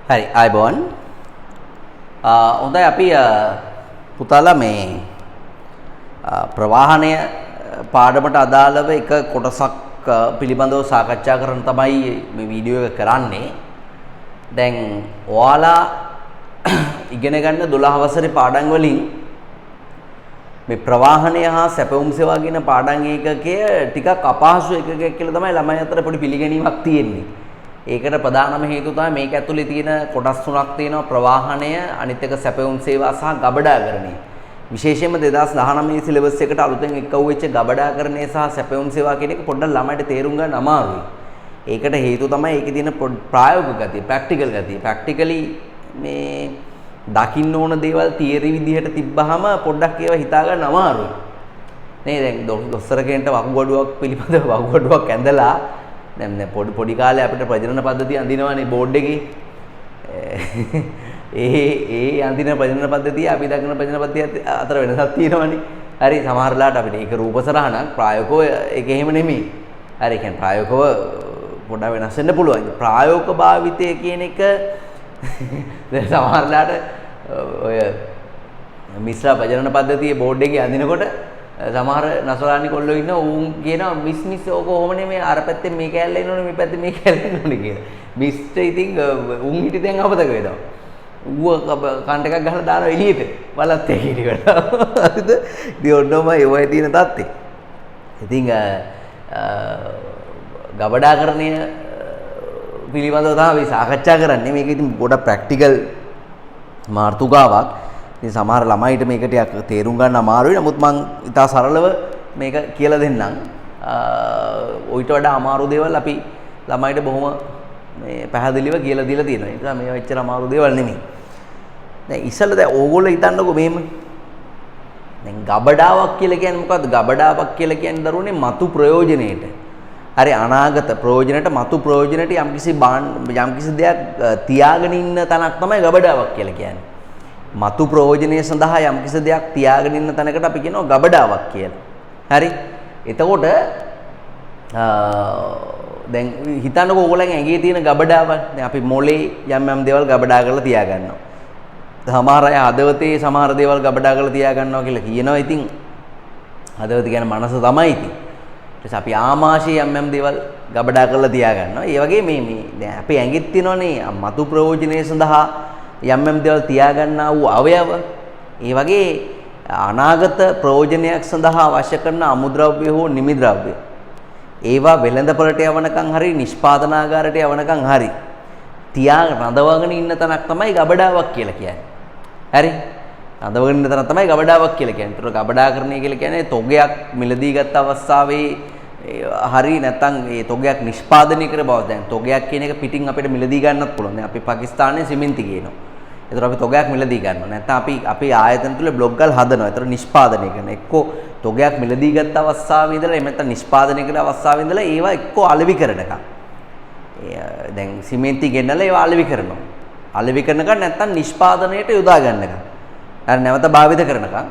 හරි ආයිබෝන් හොඳයි අපි පුතාලා මේ ප්‍රවාහනය පාඩමට අදාළව එක කොටසක් පිළිබඳව සාකච්ඡා කරන්න තමයි මේ වීඩියෝ එක කරන්නේ. දැන් ඔයාලා ඉගෙන ගන්න 12 වසරේ පාඩම් වලින් මේ ප්‍රවාහනය හා සැපවුම් සේවා කියන පාඩම් ඒකකය ටිකක් අපහසු එකකයක් කියලා තමයි ළමයි අතර පොඩි පිළිගැනීමක් තියෙන්නේ. ඒකට ප්‍රධානම හේතුව තමයි මේක ඇතුලේ තියෙන කොටස් තුනක් තියෙනවා ප්‍රවාහනය, අනිත් එක සැපවුම් සේවා සහ ගබඩාකරණය. විශේෂයෙන්ම 2019 සිලබස් එකට අලුතෙන් එක්ව වෙච්ච ගබඩාකරණය සහ සැපවුම් සේවා කියන එක පොඩ්ඩක් ළමයිට තේරුම් ගන්න අමාරුයි. ඒකට හේතුව තමයි ඒකේ තියෙන ප්‍රායෝගික ගතිය, ප්‍රැක්ටිකල් ගතිය. ප්‍රැක්ටිකලි මේ දකින්න ඕන දේවල් තියරි විදිහට තිබ්බහම පොඩ්ඩක් ඒවා හිතා ගන්න අමාරුයි. නේ දැන් දොස්තර කෙනෙක්ට වකුගඩුවක් පිළිබඳව වකුගඩුවක් ඇඳලා දැන් පොඩි කාලේ අපිට ප්‍රජනන පද්ධතිය අඳිනවනේ බෝඩ් එකේ. ඒ අඳින ප්‍රජනන පද්ධතිය අපි දකින ප්‍රජනන පද්ධතිය අතර වෙනසක් තියෙනවනේ. හරි සමහර වෙලාවට අපිට ඒක රූපසරහනක් ප්‍රායෝගිකව ඒක එහෙම නෙමෙයි. හරි කියන්නේ ප්‍රායෝගිකව පොඩ්ඩක් වෙනස් වෙන්න පුළුවන්. ප්‍රායෝගික භාවිතය කියන එක දැන් සමහර වෙලාවට ඔය මිශ්‍ර ප්‍රජනන පද්ධතියේ බෝඩ් එකේ අඳිනකොට සමහර නසලානි කොල්ලෝ ඉන්න උන් කියනවා මිස් ඕක කොහොම නෙමෙයි අර පැත්තෙන් මේ කැල්ල එනෝනේ මේ පැත්තෙන් මේ කැල්ල එනෝනේ කියලා. මිස්ට ඉතින් උන් හිටි දැන් අපතක වෙනවා. ඌව කන්ට එකක් ගහලා දානවා එළියට. බලත් ඒ කීකට. හරිද? ඉතින් ඔන්නෝම ඒවයි තියෙන තත්ත්වේ. ඉතින් ගබඩාකරණය පිළිබඳව තමයි සාකච්ඡා කරන්නේ. මේක ඉතින් පොඩක් ප්‍රැක්ටිකල් මාතෘකාවක්. ඉතින් සමහර ළමයිට මේක ටිකක් තේරුම් ගන්න අමාරුයි. නමුත් මම ඉතා සරලව මේක කියලා දෙන්නම්. ඔයිට වඩා අමාරු දේවල් අපි ළමයිට බොහොම මේ පැහැදිලිව කියලා දීලා තියෙනවා. ඒක තමයි මේ වෙච්චර අමාරු දේවල් නෙමෙයි. දැන් ඉස්සෙල්ලා දැන් ඕගොල්ලෝ හිතන්නකෝ මෙහෙම. දැන් ගබඩාවක් කියලා කියන්නේ මොකද්ද? ගබඩාවක් කියලා කියන්නේ දරුවනේ මතු ප්‍රයෝජනෙට. හරි අනාගත ප්‍රයෝජනට මතු ප්‍රයෝජනට යම්කිසි දෙයක් තියාගෙන ඉන්න තැනක් තමයි ගබඩාවක් කියලා කියන්නේ. මතු ප්‍රයෝජනය සඳහා යම්කිසි දෙයක් තියාගෙන ඉන්න තැනකට අපි කියනවා ගබඩාවක් කියලා. හරි. එතකොට දැන් හිතන්නකෝ ඕගොල්ලන්ගේ ඇඟේ තියෙන ගබඩාවල්. දැන් අපි මොලේ යම් දේවල් ගබඩා කරලා තියා ගන්නවා. සමහර අය හදවතේ සමහර දේවල් ගබඩා කරලා තියා ගන්නවා කියලා කියනවා. ඉතින් හදවත කියන්නේ මනස තමයි ඉතින්. ඊට අපි ආමාශයේ යම් දේවල් ගබඩා කරලා තියා ගන්නවා. ඒ වගේ මේ දැන් අපේ ඇඟෙත් තියෙනවනේ මතු ප්‍රයෝජනය සඳහා යම් දේවල් තියාගන්නා වූ අවයව. ඒ වගේ අනාගත ප්‍රයෝජනයක් සඳහා අවශ්‍ය කරන අමුද්‍රව්‍ය හෝ නිමිද්‍රව්‍ය ඒවා වෙළඳපොළට යවනකම් හරි නිෂ්පාදනාගාරයට යවනකම් හරි රඳවගෙන ඉන්න තැනක් තමයි ගබඩාවක් කියලා කියන්නේ. හරි. රඳවගෙන ඉන්න තැන තමයි ගබඩාවක් කියලා කියන්නේ. ඒතර ගබඩාකරණය කියලා කියන්නේ තොගයක් මිලදී ගත්ත අවස්ථාවේ හරි නැත්නම් ඒ තොගයක් නිෂ්පාදනය කර බව. දැන් තොගයක් කියන එක පිටින් අපිට මිලදී ගන්නත් පුළුවන්. දැන් අපි පාකිස්තානයේ සිමෙන්ති කියනවා. ඒතර අපි තොගයක් මිලදී ගන්නවා. නැත්නම් අපි ආයතන තුල බ්ලොක් ගල් හදනවා. ඒතර නිෂ්පාදනය කරන එක්කෝ තොගයක් මිලදී ගත්ත අවස්ථාවේ ඉඳලා එහෙම නැත්නම් නිෂ්පාදනය කරන අවස්ථාවේ ඉඳලා ඒවා එක්කෝ අලෙවි කරනකම්. දැන් සිමෙන්ති ගෙන්නලා ඒවා අලෙවි කරනවා. අලෙවි කරනකම් නැත්නම් නිෂ්පාදනයට යොදා ගන්නකම්. හරි නැවත භාවිත කරනකම්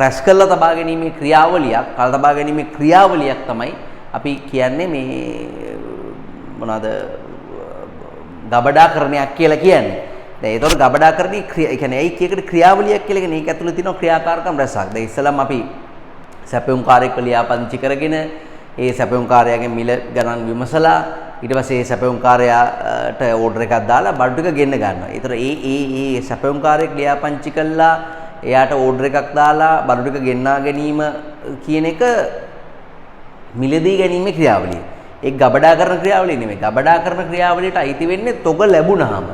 රැස් කළා තබා ගැනීමේ ක්‍රියාවලියක්, කල් තබා ගැනීමේ ක්‍රියාවලියක් තමයි අපි කියන්නේ මේ මොනවාද ගබඩාකරණයක් කියලා කියන්නේ. දැන් ඒතකොට ගබඩාකරණී ඒ කියන්නේ ඒයි කීයකට ක්‍රියාවලියක් කියලා කියන්නේ ඒක ඇතුළේ තියෙන ක්‍රියාකාරකම් රැසක්. දැන් ඉස්සෙල්ලාම අපි සැපයුම් කාර්යයක් ලියාපදිංචි කරගෙන ඒ සැපයුම් කාර්යයෙන් මිල ගණන් විමසලා ඊට පස්සේ ඒ සැපයුම් කාර්යයට ඕඩර් එකක් දාලා බඩු ටික ගෙන්න ගන්නවා. ඒතර ඒ සැපයුම් කාර්යයක් ලියාපදිංචි කළා එයාට ඕඩර් එකක් දාලා බඩු ටික ගෙන්නා ගැනීම කියන එක මිලදී ගැනීමේ ක්‍රියාවලිය. ඒක ගබඩා කරන ක්‍රියාවලිය නෙමෙයි. ගබඩා කරන ක්‍රියාවලියට අයිති වෙන්නේ තොග ලැබුණාම.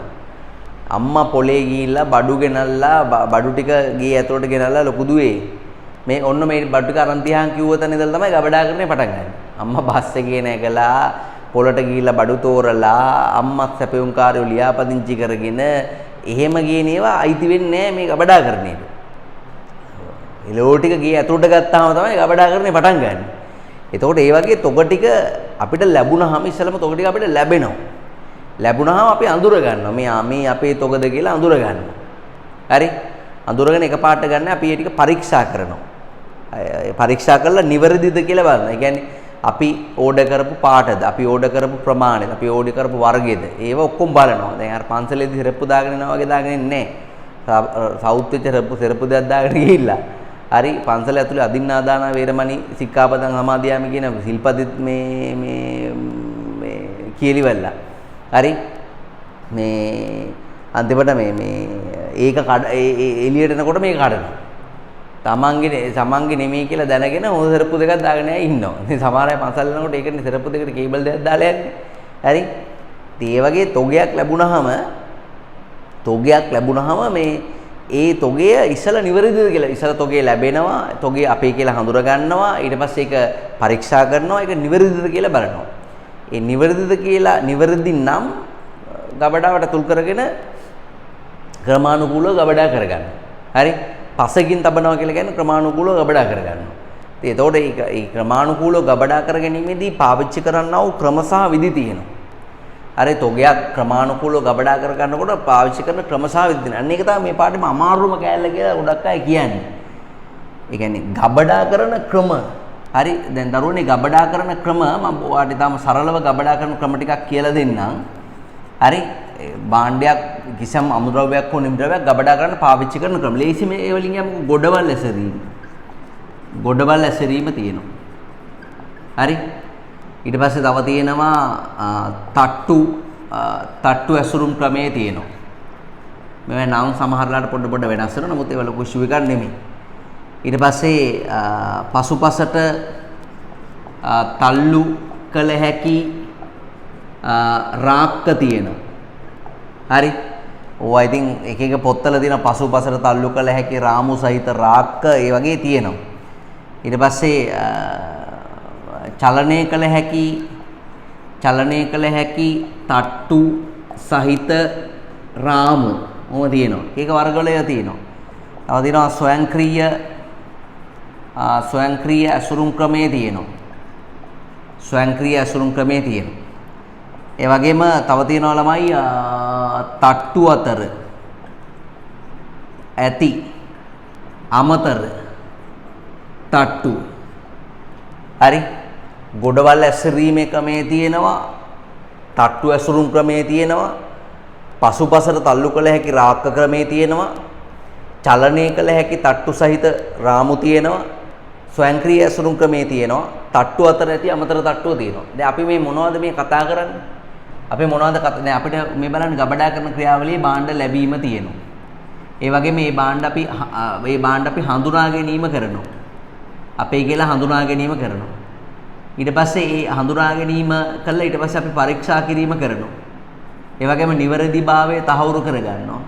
අම්මා පොලේ ගිහිල්ලා බඩු ගෙනල්ලා බඩු ටික ගේ ඇතුලට ගෙනල්ලා ලොකු දුවේ මේ ඔන්න මේ බඩු ටික අරන් තියාන් කිව්ව තැන ඉඳලා තමයි ගබඩාකරණය පටන් ගන්නේ. අම්මා බස් එකේ නැගලා පොලට ගිහිල්ලා බඩු තෝරලා අම්මත් සැපයුම් කාර්යෝ ලියාපදිංචි කරගෙන එහෙම ගියන ඒවා අයිති වෙන්නේ නැහැ මේ ගබඩාකරණයට. එළෝ ටික ගේ ඇතුලට ගත්තාම තමයි ගබඩාකරණය පටන් ගන්න. එතකොට ඒ වගේ තොග ටික අපිට ලැබුණාම ඉස්සෙල්ලම තොග ටික අපිට ලැබෙනවා. ලැබුණාම අපි අඳුර ගන්නවා. මේ අපේ තොගද කියලා අඳුර ගන්නවා. හරි? අඳුරගෙන එකපාරට ගන්න අපි ඒ ටික පරීක්ෂා කරනවා. පරීක්ෂා කරලා නිවැරදිද කියලා බලනවා. ඒ කියන්නේ අපි ඕඩර් කරපු පාටද, අපි ඕඩර් කරපු ප්‍රමාණයද, අපි ඕඩර් කරපු වර්ගයද, ඒව ඔක්කොම බලනවා. දැන් අර පන්සලේදී සෙරප්පු දාගෙන යනවා වගේ දාගෙන ඉන්නේ නැහැ. සවුත් වෙච්ච සෙරප්පු දෙයක් දාගෙන ගිහිල්ලා. හරි පන්සල ඇතුලේ අදින්නා දාන වේරමණී සික්ඛාපදං සමාදියාමි කියන සිල්පදෙත් මේ කියලිවලා. හරි මේ අන්තිමට මේ ඒක එළියට එනකොට මේක කඩනවා. තමන්ගේ නෙමෙයි කියලා දැනගෙන හොඳ සෙරප්පු දෙකක් දාගෙන ඉන්නවා. ඉතින් සමහර අය පන්සල් යනකොට ඒකනේ සෙරප්පු දෙකට කේබල් දෙකක් දාලා යන්නේ. හරි. ඉතින් ඒ වගේ තොගයක් ලැබුණාම මේ ඒ තොගය ඉස්සලා නිවැරදිද කියලා ඉස්සලා තොගේ ලැබෙනවා. තොගේ අපේ කියලා හඳුනා ගන්නවා. ඊට පස්සේ ඒක පරීක්ෂා කරනවා. ඒක නිවැරදිද කියලා බලනවා. ඒ නිවැරදිද කියලා නිවැරදි නම් ගබඩාවට තුල් කරගෙන ක්‍රමානුකූලව ගබඩා කරගන්න. හරි? පසකින් තබනවා කියලා කියන්නේ ක්‍රමානුකූලව ගබඩා කරගන්නවා. ඉතින් එතකොට ඒ ක්‍රමානුකූලව ගබඩා කර ගැනීමේදී පාවිච්චි කරන්නා වූ ක්‍රම සහ විදි තියෙනවා. හරි තොගයක් ක්‍රමානුකූලව ගබඩා කර ගන්නකොට පාවිච්චි කරන ක්‍රම සහ විදි තියෙනවා. අන්න ඒක තමයි මේ පාඩේම අමාරුම කෑල්ල කියලා ගොඩක් අය කියන්නේ. ඒ කියන්නේ ගබඩා කරන ක්‍රම. හරි දැන් දරුවනේ ගබඩා කරන ක්‍රම මම ඔයාලට ඊටම සරලව ගබඩා කරන ක්‍රම ටිකක් කියලා දෙන්නම්. හරි භාණ්ඩයක් කිසියම් අමුද්‍රව්‍යයක් හෝ නිම්ද්‍රව්‍යයක් ගබඩා කරන්න පාවිච්චි කරන ක්‍රම. ලේසි මේ ඒ වලින් යමු ගොඩවල් ඇසරීම. ගොඩවල් ඇසරීම තියෙනවා. හරි ඊට පස්සේ තව තියෙනවා තට්ටු ඇසුරුම් ක්‍රමයේ තියෙනවා. මේවා නම් සමහරලාට පොඩ වෙනස් වෙනවා. නමුත් ඒවා ලොකු ඉෂුව එකක් නෙමෙයි. ඊට පස්සේ පසුපසට තල්ලු කළ හැකි රාක්ක තියෙනවා. හරි ඕවා ඉතින් එක එක පොත්වල තියෙන පසුපසට තල්ලු කළ හැකි රාමු සහිත රාක්ක ඒ වගේ තියෙනවා. ඊට පස්සේ චලනය කළ හැකි තට්ටු සහිත රාමු ඕව තියෙනවා. ඒක වර්ගවල ඒවා තියෙනවා. තව තියෙනවා ස්වයංක්‍රීය ඇසුරුම් ක්‍රමයේ තියෙනවා. ස්වයංක්‍රීය ඇසුරුම් ක්‍රමයේ තියෙනවා. ඒ වගේම තව තියෙනවා ළමයි තට්ටු අතර ඇති අමතර තට්ටු. හරි ගොඩවල් ඇසරීමේ ක්‍රමයේ තියෙනවා. තට්ටු ඇසුරුම් ක්‍රමයේ තියෙනවා. පසුපසට තල්ලු කළ හැකි රාක්ක ක්‍රමයේ තියෙනවා. චලනය කළ හැකි තට්ටු සහිත රාමු තියෙනවා. ස්වයංක්‍රීය ඇසුරුම් ක්‍රමයේ තියෙනවා. තට්ටු අතර ඇති අමතර තට්ටුව තියෙනවා. දැන් අපි මේ මොනවද මේ කතා කරන්නේ? අපි මොනවද දැන් අපිට මේ බලන්න ගබඩා කරන ක්‍රියාවලියේ භාණ්ඩ ලැබීම තියෙනවා. ඒ වගේම මේ භාණ්ඩ අපි හඳුනා ගැනීම කරනවා. අපේ කියලා හඳුනා ගැනීම කරනවා. ඊට පස්සේ ඒ හඳුනා ගැනීම කළා ඊට පස්සේ අපි පරීක්ෂා කිරීම කරනවා. ඒ වගේම නිවැරදිභාවය තහවුරු කරගන්නවා.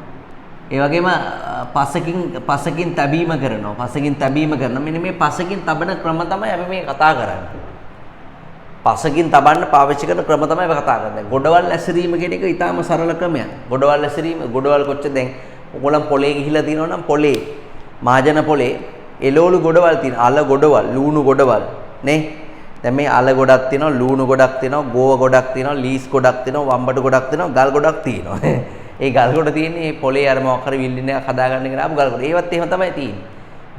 ඒ වගේම පසකින් තැබීම කරනවා. මෙන්න මේ පසකින් තබන ක්‍රම තමයි අපි මේ කතා කරන්නේ. පසකින් තබන්න පාවිච්චි කරන ක්‍රම තමයි අපි කතා කරන්නේ. ගොඩවල් ඇසරීම කියන එක ඊටාම සරල ක්‍රමයක්. ගොඩවල් ඇසරීම ගොඩවල් කොච්චර දැන් ඔයගොල්ලන් පොලේ ගිහිලා තියෙනවා නම් පොලේ මහජන පොලේ එළවලු ගොඩවල් තියෙනවා. අල ගොඩවල්, ලූණු ගොඩවල් නේ. දැන් මේ අල ගොඩක් තියෙනවා, ලූණු ගොඩක් තියෙනවා, ගෝව ගොඩක් තියෙනවා, ලීස් ගොඩක් තියෙනවා, වම්බඩු ගොඩක් තියෙනවා, ගල් ගොඩක් තියෙනවා. ඒ ගල් ගොඩ තියෙන්නේ මේ පොලේ අර මොකක් හරි විල්ලින් එකක් හදාගන්න එක නාපු ගල් ගොඩ. ඒවත් එහෙම තමයි තියෙන්නේ.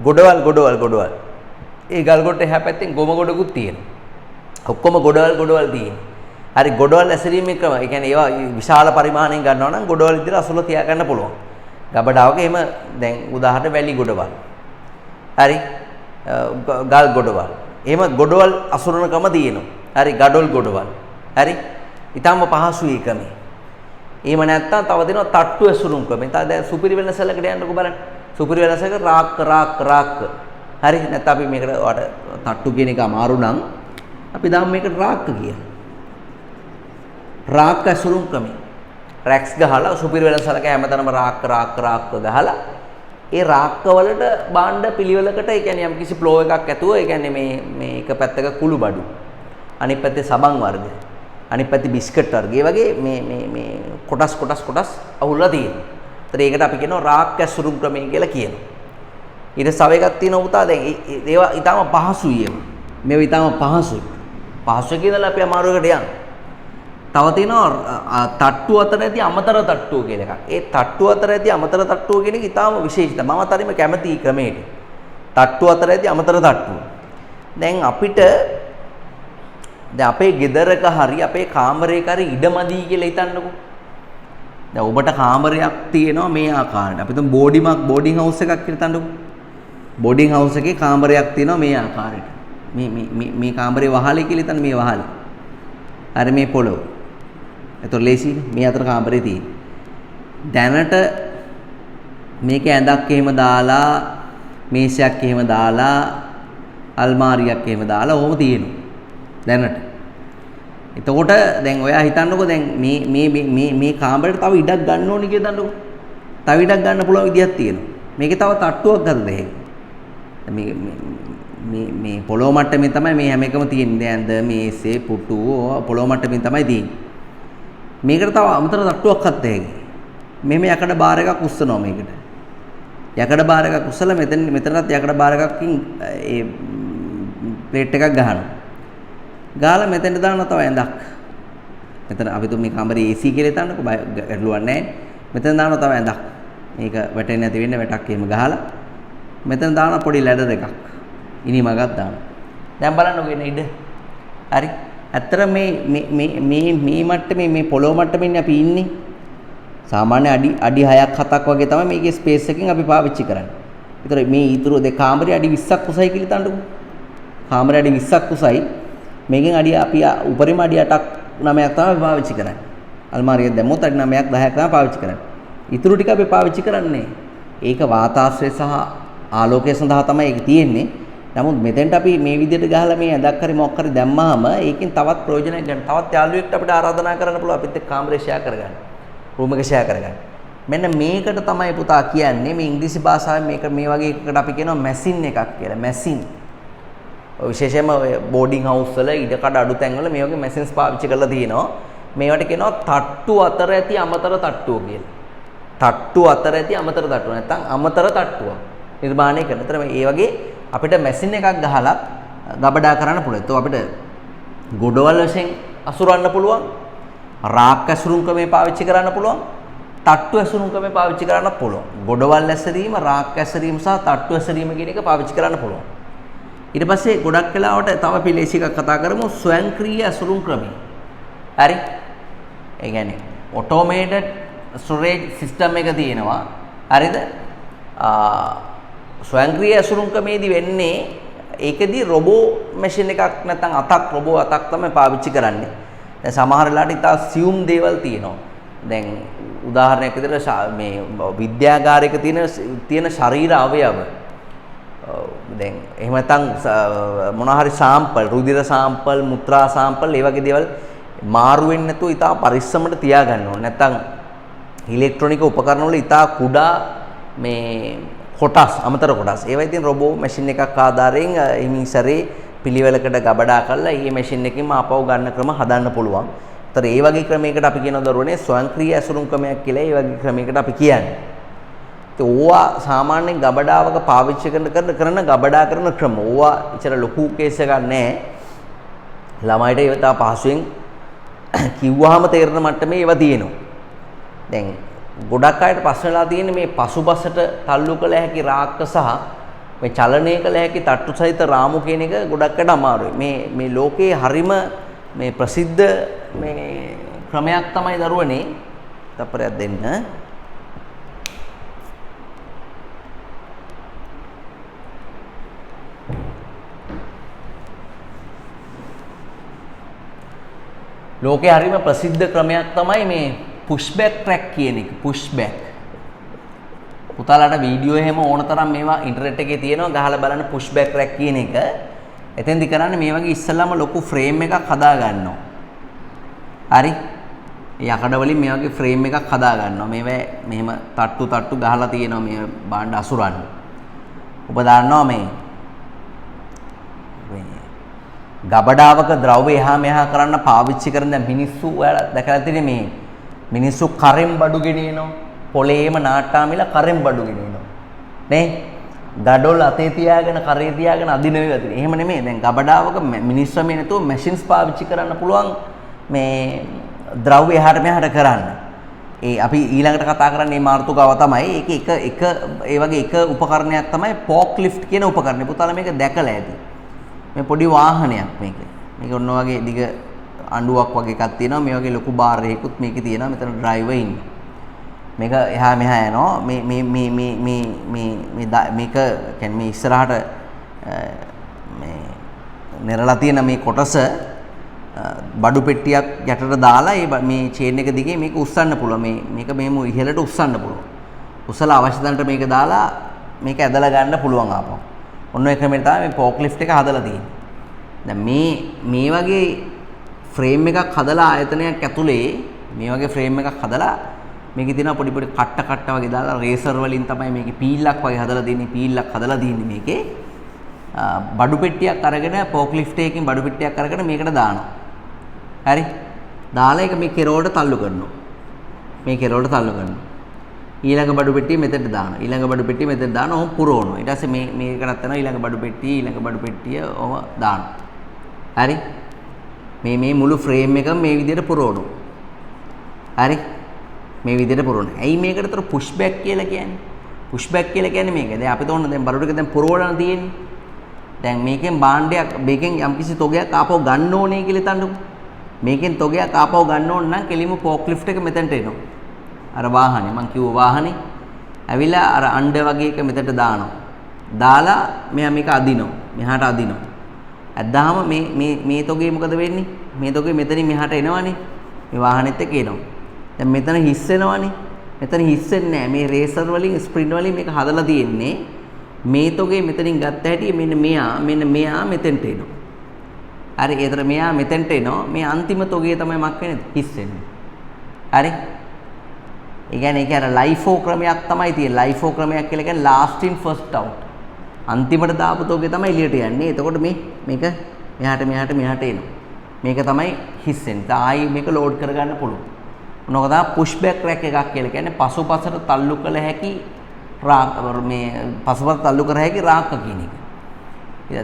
ගොඩවල්. ඒ ගල් ගොඩට එහා පැත්තෙන් ගොම ගොඩකුත් තියෙනවා. ඔක්කොම ගොඩවල් තියෙන්නේ. හරි ගොඩවල් ඇසරීමේ ක්‍රම. ඒ කියන්නේ ඒවා විශාල පරිමාණයෙන් ගන්නවා නම් ගොඩවල් විදිහට අසුල තියා ගන්න පුළුවන්. ගබඩාවක එහෙම දැන් උදාහරණ වැලි ගොඩවල්. හරි ගල් ගොඩවල්. එහෙම ගොඩවල් අසුරන ක්‍රම තියෙනවා. හරි ගඩොල් ගොඩවල්. හරි ඊටම පහසුයි ක්‍රමය. එහෙම නැත්නම් තව දෙනවා තට්ටු ඇසුරුම් ක්‍රමය. දැන් සුපිරි වෙනසලකට යන්නකෝ බලන්න. සුපිරි වෙනසක රාක්ක. හරි නැත්නම් අපි මේකට ඔයාලට තට්ටු කියන එක අමාරු නම් අපි දාමු මේකට රාක්ක කියලා. රාක්ක ඇසුරුම් ක්‍රමය. රැක්ස් ගහලා සුපිරි වෙනසලක හැමතැනම රාක්ක ගහලා ඒ රාක්ක වලට භාණ්ඩ පිළිවෙලකට ඒ කියන්නේ යම් කිසි ෆ්ලෝ එකක් ඇතුව ඒ කියන්නේ මේ එක පැත්තක කුළු බඩු අනිත් පැත්තේ සබන් වර්ග අනිත් පැත්තේ බිස්කට් වර්ග ඒ වගේ මේ කොටස් අහුල්ලා තියෙනවා. ඒතර ඒකට අපි කියනවා රාක්ක ඇසුරුම් ක්‍රමය කියලා කියනවා. ඊට තව එකක් තියෙනවා පුතා දැන් ඒවා ඊටම පහසුයි මේවා ඊටම පහසුයි. පහසුයි කියලා අපි අමාරුවකට යනවා. තව තියෙනවා තට්ටු අතර ඇති අමතර තට්ටුව කියලා එකක්. ඒ තට්ටු අතර ඇති අමතර තට්ටුව කියන එක ඊටාම විශේෂිතයි. මම අතරින්ම කැමති ක්‍රමයට. තට්ටු අතර ඇති අමතර තට්ටුව. දැන් අපිට දැන් අපේ ගෙදරක හරි අපේ කාමරයක හරි ඉඩමදී කියලා හිතන්නකෝ. දැන් ඔබට කාමරයක් තියෙනවා මේ ආකාරයට. අපි තුන් බෝඩිං හවුස් එකක් කියලා හිතන්නකෝ. බෝඩිං හවුස් එකේ කාමරයක් තියෙනවා මේ ආකාරයට. මේ කාමරේ වහලේ කියලා හිතන්න මේ වහලේ. හරි මේ පොළොව. එතකොට ලේසියිනේ. මේ අතර කාමරේ තියෙන්නේ. දැනට මේක ඇඳක් එහෙම දාලා මේසයක් එහෙම දාලා අල්මාරියක් එහෙම දාලා ඕම තියෙනවා. දැනට. එතකොට දැන් ඔයා හිතන්නකෝ දැන් මේ කාමරේට තව ඉඩක් ගන්න ඕනේ කියලා හිතන්නකෝ. තව ඉඩක් ගන්න පුළුවන් විදියක් තියෙනවා. මේකේ තව තට්ටුවක් ගන්න දෙහෙ. මේ පොළොව මට්ටමින් තමයි මේ හැම එකම තියෙන්නේ. ඇඳ මේසේ පුටු පොළොව මට්ටමින් තමයි තියෙන්නේ. මේකට තව අමතර තට්ටුවක් හත් දෙහෙ. මෙහෙම යකඩ බාර් එකක් උස්සනවා මේකට. යකඩ බාර් එකක් උස්සලා මෙතනත් යකඩ බාර් එකකින් ඒ ප්ලේට් එකක් ගහනවා. ගාලා මෙතෙන්ට දානවා තව ඇඳක්. මෙතන අපි තුන් මේ කාමරේ AC කියලා හිතන්නකෝ ගැටලුවක් නැහැ. මෙතන දානවා තව ඇඳක්. මේක වැටෙන්නේ නැති වෙන්න වැටක් එහෙම ගහලා මෙතන දානවා පොඩි ලැඩර් එකක්. ඉනිමගක් දානවා. දැන් බලන්නකෝ එන ඉඩ. හරි. ඇත්තට මේ මට්ටමේ මේ පොළොව මට්ටමින් අපි ඉන්නේ. සාමාන්‍ය අඩි 6ක් 7ක් වගේ තමයි මේකේ ස්පේස් එකකින් අපි පාවිච්චි කරන්නේ. ඒතර මේ ඊතුරු කාමරේ අඩි 20ක් උසයි කියලා හිතන්නකෝ. කාමරේ අඩි 20ක් උසයි. මේකෙන් අපි උපරිම අඩි 8ක් 9ක් තමයි පාවිච්චි කරන්නේ. අල්මාරියක් දැම්මොත් අඩි 9ක් 10ක් තමයි පාවිච්චි කරන්නේ. ඊතුරු ටික අපි පාවිච්චි කරන්නේ. ඒක වාතාශ්‍රය සහ ආලෝකය සඳහා තමයි ඒක තියෙන්නේ. නමුත් මෙතෙන්ට අපි මේ විදිහට ගහලා මේ ඇඳක් හරි මොකක් හරි දැම්මාම ඒකෙන් තවත් ප්‍රයෝජනයක් ගන්න. තවත් යාළුවෙක්ට අපිට ආරාධනා කරන්න පුළුවන් අපිත් එක්ක කාමරේ ෂෙයා කරගන්න. රූම් එක ෂෙයා කරගන්න. මෙන්න මේකට තමයි පුතා කියන්නේ මේ ඉංග්‍රීසි භාෂාවෙන් මේක මේ වගේ එකකට අපි කියනවා මැෂින් එකක් කියලා. මැෂින්. විශේෂයෙන්ම බෝඩිං හවුස් වල ඉඩකඩ අඩු තැන් වල මේ වගේ මැෂින්ස් පාවිච්චි කරලා තියෙනවා. මේවට කියනවා තට්ටු අතර ඇති අමතර තට්ටුව කියලා. තට්ටු අතර ඇති අමතර තට්ටුව නැත්නම් අමතර තට්ටුව නිර්මාණය කරන. ඒතර මේ වගේ අපිට මැෂින් එකක් ගහලා ගබඩා කරන්න පුළුවන්. ඒතකොට අපිට ගොඩවල් වශයෙන් අසුරන්න පුළුවන්. රාක් ඇසුරුම් ක්‍රමේ පාවිච්චි කරන්න පුළුවන්. තට්ටු ඇසුරුම් ක්‍රමේ පාවිච්චි කරන්න පුළුවන්. ගොඩවල් ඇසරීම, රාක් ඇසරීම සහ තට්ටු ඇසරීම කියන එක පාවිච්චි කරන්න පුළුවන්. ඊට පස්සේ ගොඩක් වෙලාවට තව පිළිසි එකක් කතා කරමු ස්වයංක්‍රීය ඇසුරුම් ක්‍රමය. හරි? ඒ කියන්නේ ඔටෝමේටඩ් ස්ටෝරේජ් සිස්ටම් එක තියෙනවා. හරිද? ස්වයංක්‍රීය ඇසුරුම් ක්‍රමේදී වෙන්නේ ඒකෙදී රොබෝ මැෂින් එකක් නැත්නම් රොබෝ අතක් තමයි පාවිච්චි කරන්නේ. දැන් සමහර වෙලාවට ඉතා සියුම් දේවල් තියෙනවා. දැන් උදාහරණයක් විදිහට මේ විද්‍යාගාරයක තියෙන ශරීර අවයව දැන් එහෙම නැත්නම් මොනවා හරි සාම්පල් රුධිර සාම්පල් මුත්‍රා සාම්පල් ඒ වගේ දේවල් මාරු වෙන්නේ නැතුව ඉතා පරිස්සමට තියාගන්න ඕනේ. නැත්නම් ඉලෙක්ට්‍රොනික උපකරණ වල ඉතා කුඩා මේ කොටස් අමතර කොටස් ඒවා ඉතින් රොබෝ මැෂින් එකක් ආධාරයෙන් හිමිසරේ පිළිවෙලකට ගබඩා කරලා ඊයේ මැෂින් එකකින්ම ආපහු ගන්න ක්‍රම හදන්න පුළුවන්. ඒතර ඒ වගේ ක්‍රමයකට අපි කියන දරුවනේ ස්වයංක්‍රීය ඇසුරුම් ක්‍රමයක් කියලා ඒ වගේ ක්‍රමයකට අපි කියන්නේ. ඒ ඕවා සාමාන්‍යයෙන් ගබඩාවක පාවිච්චි කරන ගබඩා කරන ක්‍රම. ඕවා ඉතර ලොකු කේස් එකක් නැහැ. ළමයිට ඒව තා පහසුවෙන් කිව්වහම තේරෙන මට්ටමේ ඒවා තියෙනවා. දැන් ගොඩක් අයට ප්‍රශ්නලා තියෙන්නේ මේ පසුබසට තල්ලු කළ හැකි රාක්ක සහ මේ චලනය කළ හැකි තට්ටු සහිත රාමු කියන එක ගොඩක් අයට අමාරුයි. මේ ලෝකේ හරිම මේ ප්‍රසිද්ධ මේ ක්‍රමයක් තමයි දරුවනේ තප්පරයක් දෙන්න. ලෝකේ හරිම ප්‍රසිද්ධ ක්‍රමයක් තමයි මේ පුෂ්බැක් ට්‍රැක් කියන එක. පුෂ්බැක්. පුතාලාට වීඩියෝ එහෙම ඕන තරම් මේවා ඉන්ටර්නෙට් එකේ තියෙනවා ගහලා බලන්න පුෂ්බැක් ට්‍රැක් කියන එක. එතෙන්දි කරන්නේ මේ වගේ ඉස්සෙල්ලාම ලොකු ෆ්‍රේම් එකක් හදා ගන්නවා. හරි? යකඩ වලින් මේ වගේ ෆ්‍රේම් එකක් හදා ගන්නවා. මේවා මෙහෙම තට්ටු ගහලා තියෙනවා මේ බාණ්ඩ අසුරන්න. ඔබ දන්නවා මේ ගබඩාවක ද්‍රව්‍ය එහා මෙහා කරන්න පාවිච්චි කරන මිනිස්සු ඔයාලා දැකලා තියෙන්නේ මේ මිනිස්සු කරෙන් බඩු ගෙනියනවා. පොළේම නාට්ටාමිලා කරෙන් බඩු ගෙනියනවා. නේ? ගඩොල් අතේ තියාගෙන කරේ තියාගෙන අදින ඒවා තියෙන. එහෙම නෙමෙයි. දැන් ගබඩාවක මිනිස්සු මේ නැතුව මැෂින්ස් පාවිච්චි කරන්න පුළුවන් මේ ද්‍රව්‍ය එහාට මෙහාට කරන්න. ඒ අපි ඊළඟට කතා කරන්නේ මේ මාර්තුකාව තමයි. ඒක ඒ වගේ එක උපකරණයක් තමයි පෝක් ලිෆ්ට් කියන උපකරණය. පුතාලා මේක දැකලා ඇති. මේ පොඩි වාහනයක් මේක. මේක ඔන්න වගේ දිග අඬුවක් වගේ එකක් තියෙනවා. මේ වගේ ලොකු බාර් එකකුත් මේකේ තියෙනවා. මෙතන ඩ්‍රයිවර් ඉන්නේ. මේක එහා මෙහා යනවා. මේක කියන්නේ මේ ඉස්සරහට මේ නෙරලා තියෙන මේ කොටස බඩු පෙට්ටියක් යටට දාලා මේ චේන් එක දිගේ මේක උස්සන්න පුළුවන්. මේක මෙහෙම ඉහළට උස්සන්න පුළුවන්. උස්සලා අවශ්‍ය තැනට මේක දාලා මේක ඇදලා ගන්න පුළුවන් ආපහු. ඔන්න ඒ ක්‍රමයට තමයි මේ ෆෝක් ලිෆ්ට් එක හදලා තියෙන්නේ. දැන් මේ වගේ ෆ්‍රේම් එකක් හදලා ආයතනයක් ඇතුලේ මේ වගේ ෆ්‍රේම් එකක් හදලා මේකේ තියෙන පොඩි පොඩි කට්ට වගේ දාලා රේසර් වලින් තමයි මේකේ පීල්ලක් වගේ හදලා දෙන්නේ. පීල්ලක් හදලා දෙන්නේ මේකේ. බඩු පෙට්ටියක් අරගෙන ෆෝක් ලිෆ්ට් එකකින් බඩු පෙට්ටියක් අරගෙන මේකට දානවා. හරි. දාලා ඒක මේ කෙරවලට තල්ලු කරනවා. මේ කෙරවලට තල්ලු කරනවා. ඊළඟ බඩු පෙට්ටිය මෙතෙන්ට දානවා. ඊළඟ බඩු පෙට්ටිය මෙතෙන්ට දානවා. ඔහොම පුරවනවා. ඊට පස්සේ මේකටත් යනවා ඊළඟ බඩු පෙට්ටිය ඔහොම දානවා. හරි. මේ මුළු ෆ්‍රේම් එකම මේ විදිහට පුරවනවා. හරි. මේ විදිහට පුරවනවා. ඇයි මේකට තර පුෂ් බෑක් කියලා කියන්නේ? පුෂ් බෑක් කියලා කියන්නේ මේක. දැන් අපි තෝරන දැන් බඩු ටික දැන් පුරවලා තියෙන්නේ. දැන් මේකෙන් භාණ්ඩයක් මේකෙන් යම්කිසි තොගයක් ආපහු ගන්න ඕනේ කියලා හිතන්නකෝ. මේකෙන් තොගයක් ආපහු ගන්න ඕන නම් කෙලිම ෆෝක් ලිෆ්ට් එක මෙතනට එනවා. අර වාහනේ මං කිව්ව වාහනේ ඇවිල්ලා අර අණ්ඩ වගේ එක මෙතනට දානවා. දාලා මෙයා මේක අදිනවා. මෙහාට අදිනවා. ඇද්දාම මේ තොගේ මොකද වෙන්නේ? මේ තොගේ මෙතනින් මෙහාට එනවනේ. මේ වාහනේත් එක්ක එනවා. දැන් මෙතන හිස් වෙනවනේ. මෙතන හිස් වෙන්නේ නැහැ. මේ රේසර් වලින් ස්ප්‍රින්ට් වලින් මේක හදලා තියෙන්නේ. මේ තොගේ මෙතනින් ගත්ත හැටි මෙන්න මෙයා මෙතෙන්ට එනවා. හරි. ඒතර මෙයා මෙතෙන්ට එනවා. මේ අන්තිම තොගේ තමයි මක් වෙන්නේ? හිස් වෙන්නේ. හරි. ඒ කියන්නේ ඒක අර ලයිෆෝ ක්‍රමයක් තමයි තියෙන්නේ. ලයිෆෝ ක්‍රමයක් කියලා කියන්නේ last in first out. අන්තිමට දාපු තෝගේ තමයි එළියට යන්නේ. එතකොට මේක මෙහාට එනවා. මේක තමයි හිස් වෙන්නේ. ආයි මේක ලෝඩ් කරගන්න පුළුවන්. මොනක තමයි පුෂ් බෑක් රැක් එකක් කියලා කියන්නේ පසුපසට තල්ලු කළ හැකි පසුපසට තල්ලු කර හැකි රාක්ක කියන එක.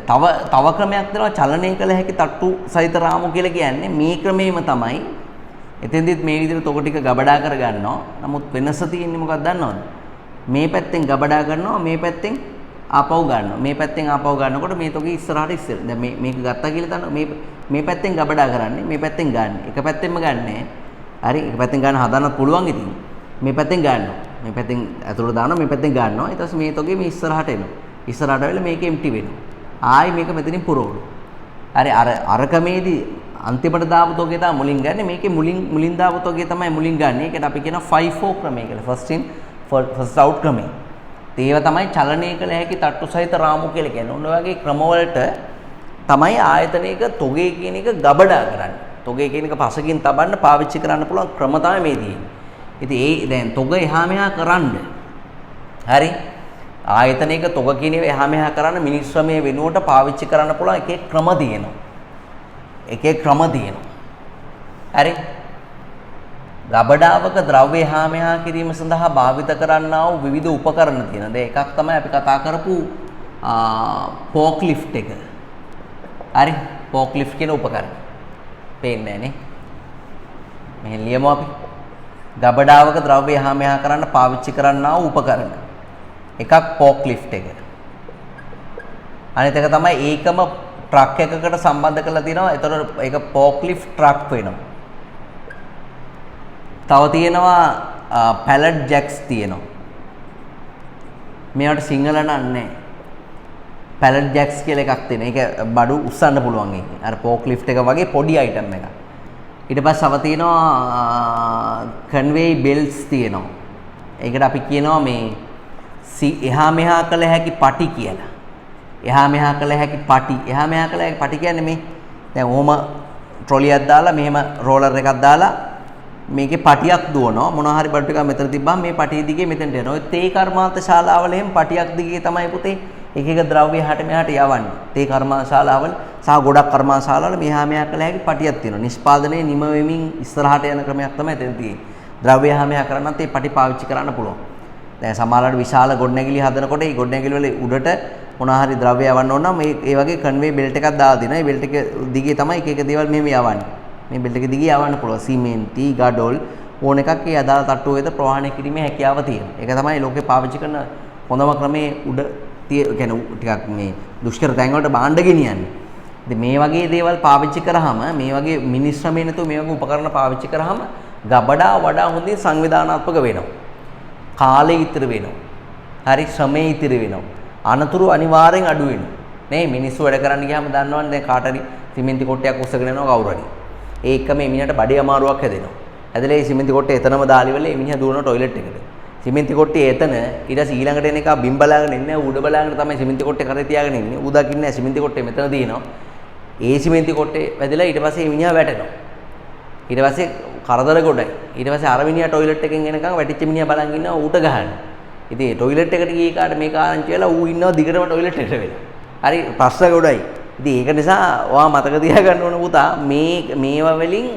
තව ක්‍රමයක් දෙනවා චලනය කළ හැකි තට්ටු සහිත රාමු කියලා කියන්නේ මේ ක්‍රමෙම තමයි. එතෙන්දිත් මේ විදිහට තොග ටික ගබඩා කරගන්නවා. නමුත් වෙනස තියෙන්නේ මොකක්ද දන්නවද? මේ පැත්තෙන් ගබඩා කරනවා මේ පැත්තෙන් ආපහු ගන්නවා. මේ පැත්තෙන් ආපහු ගන්නකොට මේ තොගේ ඉස්සරහට ඉස්සර. දැන් මේක ගත්තා කියලා දන්නවා. මේ පැත්තෙන් ගබඩා කරන්නේ මේ පැත්තෙන් ගන්න. එක පැත්තෙන්ම ගන්නෑ. හරි. එක පැත්තෙන් ගන්න හදන්නත් පුළුවන් ඉතින්. මේ පැත්තෙන් ගන්නවා. මේ පැත්තෙන් ඇතුළට දානවා මේ පැත්තෙන් ගන්නවා. ඊට පස්සේ මේ තොගේ මේ ඉස්සරහට එනවා. ඉස්සරහට වෙලා මේක එම්ටි වෙනවා. ආයි මේක මෙතනින් පුරවනවා. හරි. අර ක්‍රමේදී අන්තිමට දාපු තොගේ තමයි මුලින් ගන්න. මේකේ මුලින් දාපු තොගේ තමයි මුලින් ගන්න. ඒකට අපි කියනවා 5-4 ක්‍රමය කියලා. first in first out ක්‍රමය. ඒව තමයි චලනය කළ හැකි තට්ටු සහිත රාමු කියලා කියන්නේ. ඔන්න ඔය වගේ ක්‍රමවලට තමයි ආයතනයක තොගේ කියන එක ගබඩා කරන්නේ. තොගේ කියන එක පසකින් තබන්න පාවිච්චි කරන්න පුළුවන් ක්‍රම තමයි මේ තියෙන්නේ. ඉතින් දැන් තොග එහා මෙහා කරන්න. හරි. ආයතනයක තොග කියන ඒවා එහා මෙහා කරන්න මිනිස් ශ්‍රමයේ වෙනුවට පාවිච්චි කරන්න පුළුවන් එක ක්‍රම තියෙනවා. එක ක්‍රම තියෙනවා. හරි. ගබඩාවක ද්‍රව්‍ය එහා මෙහා කිරීම සඳහා භාවිත කරන්නා වූ විවිධ උපකරණ තියෙනවා. දැන් එකක් තමයි අපි කතා කරපු ෆෝක් ලිෆ්ට් එක. හරි. ෆෝක් ලිෆ්ට් කියන උපකරණ. පේන්නේ නැහනේ. මෙහෙන් ලියමු අපි. ගබඩාවක ද්‍රව්‍ය එහා මෙහා කරන්න පාවිච්චි කරන්නා වූ උපකරණ. එකක් ෆෝක් ලිෆ්ට් එක. අනිත් එක තමයි ඒකම ට්‍රක් එකකට සම්බන්ධ කරලා තියෙනවා. ඒතකොට ඒක ෆෝක් ලිෆ්ට් ට්‍රක් වෙනවා. තව තියෙනවා පැලට් ජැක්ස් තියෙනවා. මේවට සිංහල නන්නේ. පැලට් ජැක්ස් කියලා එකක් තියෙනවා. ඒක බඩු උස්සන්න පුළුවන් ඒක. අර ෆෝක් ලිෆ්ට් එක වගේ පොඩි අයිටම් එකක්. ඊට පස්සේ තව තියෙනවා කන්වේයි බෙල්ට්ස් තියෙනවා. ඒකට අපි කියනවා මේ එහා මෙහා කළ හැකි පටි කියලා. එහා මෙහා කළ හැකි පටි. එහා මෙහා කළ හැකි පටි කියන්නේ මේ දැන් ඔහම ට්‍රොලියක් දාලා මෙහෙම රෝලර් එකක් දාලා මේකේ පටියක් දුවනවා. මොනවා හරි බඩු ටිකක් මෙතන තිබ්බම මේ පටිය දිගේ මෙතනට එනවා. ඔය තේ කර්මාන්ත ශාලාවල එහෙම පටියක් දිගේ තමයි පුතේ එක එක ද්‍රව්‍ය හැට මෙහාට යවන්නේ. තේ කර්මාන්ත ශාලාවල සහ ගොඩක් කර්මාන්ත ශාලාවල මෙහා මෙහා කළ හැකි පටියක් තියෙනවා. නිෂ්පාදනයේ නිම වෙමින් ඉස්සරහට යන ක්‍රමයක් තමයි එතන තියෙන්නේ. ද්‍රව්‍ය එහා මෙහා කරන්නත් මේ පටි පාවිච්චි කරන්න පුළුවන්. දැන් සමහරවිට විශාල ගොඩනැගිලි හදනකොට ඒ ගොඩනැගිලි වල උඩට මොනවා හරි ද්‍රව්‍ය යවන්න ඕන නම් ඒ වගේ කන්වේ බෙල්ට් එකක් දාලා දෙනවා. මේ බෙල්ට් එක දිගේ තමයි එක එක දේවල් මෙහෙම යවන්නේ. මේ බෙල්ට් එක දිගේ යවන්න පුළුවන්. සිමෙන්ති, ගඩොල් ඕන එකක් ඒ අදාළ තට්ටුව වෙත ප්‍රවාහණය කිරීමේ හැකියාව තියෙනවා. ඒක තමයි ලෝකේ පාවිච්චි කරන හොඳම ක්‍රමේ උඩ කියන්නේ ටිකක් මේ දුෂ්කර තැන් වලට භාණ්ඩ ගෙනියන්නේ. ඉතින් මේ වගේ දේවල් පාවිච්චි කරාම මේ වගේ මිනිස් ශ්‍රමය නැතුව මේ වගේ උපකරණ පාවිච්චි කරාම ගබඩා වඩා හොඳින් සංවිධානාත්මක වෙනවා. කාලය ඉතිරි වෙනවා. හරි ශ්‍රමය ඉතිරි වෙනවා. අනතුරු අනිවාර්යෙන් අඩු වෙනවා. නේ මිනිස්සු වැඩ කරන්න ගියාම දන්නවනේ දැන් කාට හරි සිමෙන්ති කොටයක් උස්සගෙන යනවා කවුරු හරි. ඒකම එමිණට බඩේ අමාරුවක් හැදෙනවා. ඇදලා මේ සිමෙන්ති කොටේ එතනම දාලිවල එමිණා දුවන টয়ලට් එකට. සිමෙන්ති කොටේ එතන ඊට පස්සේ ඊළඟට එන එක බිම් බලාගෙන ඉන්නේ උඩ බලාගෙන තමයි සිමෙන්ති කොටේ කරේ තියාගෙන ඉන්නේ. ඌ දකින්නේ නැහැ සිමෙන්ති කොටේ මෙතන තියෙනවා. ඒ සිමෙන්ති කොටේ වැදලා ඊට පස්සේ එමිණා වැටෙනවා. ඊට පස්සේ කරදර ගොඩයි. ඊට පස්සේ අර මිනිහා টয়ලට් එකෙන් එනකන් වැටිච්ච මිනිහා බලන් ඉන්නවා ඌට ගහන්න. ඉතින් টয়ලට් එකට ගියේ කාට මේක ආරංචි වෙලා ඌ ඉන්නවා දිගටම টয়ලට් එකට වෙලා. හරි ප්‍රශ්න ගොඩයි. ඉතින් ඒක නිසා ඔයා මතක තියාගන්න ඕන පුතා මේවා වලින්